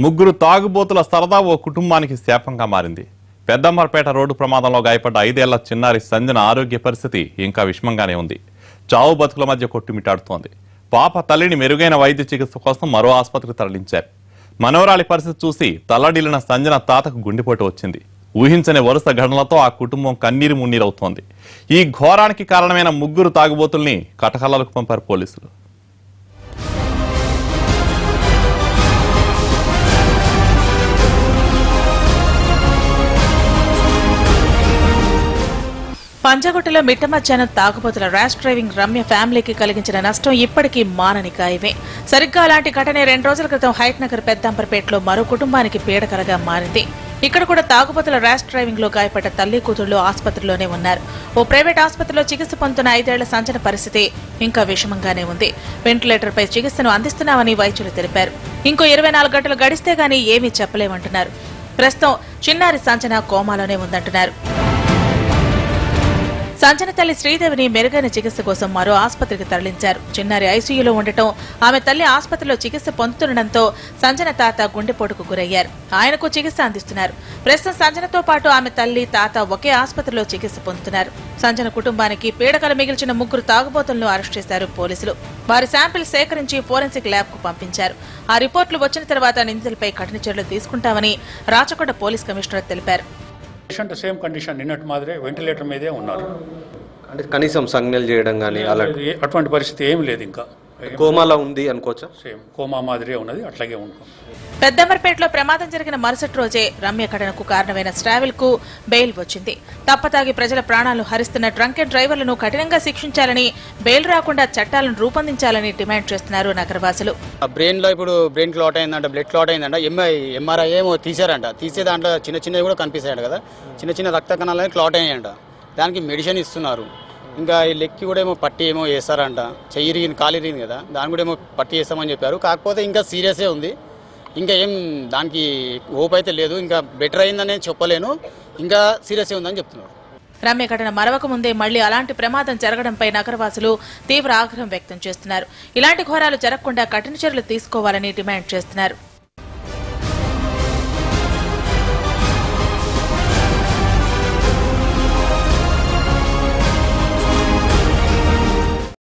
ముగ్గురు తాగుబోతుల సరదా ఓ కుటుంబానికి శాపంగా మారింది. పెద్దమ్మర్పేట రోడ్డు ప్రమాదంలో గాయపడ్డ 5 ఏళ్ల చిన్నారి సంజన ఆరోగ్య పరిస్థితి ఇంకా విషమంగానే ఉంది. చావు బతుకుల మధ్య కొట్టుమిట్టాడుతోంది. పాప తల్లిని మెరుగైన వైద్య చికిత్స కోసం మరో ఆసుపత్రికి తరలించారు. మనవరాలి పరిస్థితి చూసి తల్లడిల్లిన సంజన తాతకు గుండెపోటు వచ్చింది. ఊహించని వరుస ఘటనలతో ఆ కుటుంబం కన్నీరు మున్నీరవుతోంది. ఈ ఘోరానికి కారణమైన ముగ్గురు తాగుబోతుల్ని కటకళ్ళలకు పంపారు పోలీసులు. పంజగుట్టలో మిట్ట మధ్యాహ్నం తాగుబోతుల ర్యాష్ డ్రైవింగ్ రమ్య ఫ్యామిలీకి కలిగించిన నష్టం ఇప్పటికీ మానని గాయమే. సరిగ్గా అలాంటి ఘటనే 2 రోజుల క్రితం హైట్ నగర్ పెద్దంపర్పేటలో మరో కుటుంబానికి పీడకలగా మారింది. ఇక్కడ కూడా తాగుబోతుల ర్యాష్ డ్రైవింగ్ లో గాయపడ్డ తల్లి కూతుళ్లు ఆసుపత్రిలోనే ఉన్నారు. ఓ ప్రైవేట్ ఆసుపత్రిలో చికిత్స పొందుతున్న 5 ఏళ్ల సంజన పరిస్థితి ఇంకా విషమంగానే ఉంది. వెంటిలేటర్ పై చికిత్సను అందిస్తున్నామని వైద్యులు తెలిపారు. ఇంకో 24 గంటలు గడిస్తే గానీ ఏమీ చెప్పలేమంటున్నారు. ప్రస్తుతం చిన్నారి సంజన కోమాలోనే ఉందంటున్నారు. సంజన తల్లి శ్రీదేవిని మెరుగైన చికిత్స కోసం మరో ఆసుపత్రికి తరలించారు. చిన్నారి ఐసీయూలో ఉండటం, ఆమె తల్లి ఆసుపత్రిలో చికిత్స పొందుతుండటంతో సంజన తాత గుండెపోటుకు గురయ్యారు. ఆయనకు చికిత్స అందిస్తున్నారు. ప్రస్తుతం సంజనతో పాటు ఆమె తల్లి తాత ఒకే ఆసుపత్రిలో చికిత్స పొందుతున్నారు. సంజన కుటుంబానికి పీడకలు మిగిల్చిన 3 తాగుబోతులను అరెస్ట్ చేశారు పోలీసులు. వారి శాంపిల్ సేకరించి ఫోరెన్సిక్ ల్యాబ్ కు పంపించారు. ఆ రిపోర్టులు వచ్చిన తర్వాత నిందితులపై కఠిన చర్యలు తీసుకుంటామని రాచకొండ పోలీస్ కమిషనర్ తెలిపారు. పేషెంట్ సేమ్ కండిషన్ నిన్నటి మాదిరే వెంటిలేటర్ మీదే ఉన్నారు. అంటే కనీసం సంజ్ఞలు చేయడం కానీ అటువంటి పరిస్థితి ఏం లేదు. ఇంకా కోమాలో ఉంది అనుకోవచ్చా? సేమ్ కోమా మాదిరే ఉన్నది, అట్లాగే ఉంటుంది. పెద్దమ్మర్పేటలో ప్రమాదం జరిగిన మరుసటి రోజే రమ్య ఘటనకు కారణమైన స్ట్రావెల్ కు బెయిల్ వచ్చింది. తప్పతాగి ప్రజల ప్రాణాలు హరిస్తున్న డ్రంక్ అండ్ డ్రైవర్లను కఠినంగా శిక్షించాలని, బెయిల్ రాకుండా చట్టాలను రూపొందించాలని డిమాండ్ చేస్తున్నారు నగరవాసులు. బ్రెయిన్ లో ఇప్పుడు బ్రెయిన్ క్లాట్ అయిందంట, బ్లడ్ క్లాట్ అయిందంట, ఎంఆర్ఐ ఏమో తీసారంట. తీసే దాంట్లో చిన్న చిన్నవి కూడా కనిపిస్తాయంట కదా, చిన్న చిన్న రక్త కణాలు క్లాట్ అయ్యాయంట. దానికి మెడిసిన్ ఇస్తున్నారు. ఇంకా ఈ లెక్కి కూడా ఏమో పట్టి ఏమో వేస్తారంట. చెయ్యిరిగింది, కాలిరిగింది కదా, దాన్ని కూడా ఏమో పట్టి వేస్తామని చెప్పారు. కాకపోతే ఇంకా సీరియసే ఉంది. ఇంకా ఏం దానికి హోప్ అయితే లేదు. ఇంకా బెటర్ అయిందనే చెప్పలేను, ఇంకా సీరియసే ఉందని చెప్తున్నారు. రమ్య ఘటన మరవక ముందే మళ్లీ అలాంటి ప్రమాదం జరగడంపై నగరవాసులు తీవ్ర ఆగ్రహం వ్యక్తం చేస్తున్నారు. ఇలాంటి ఘోరాలు జరగకుండా కఠిన చర్యలు తీసుకోవాలని డిమాండ్ చేస్తున్నారు.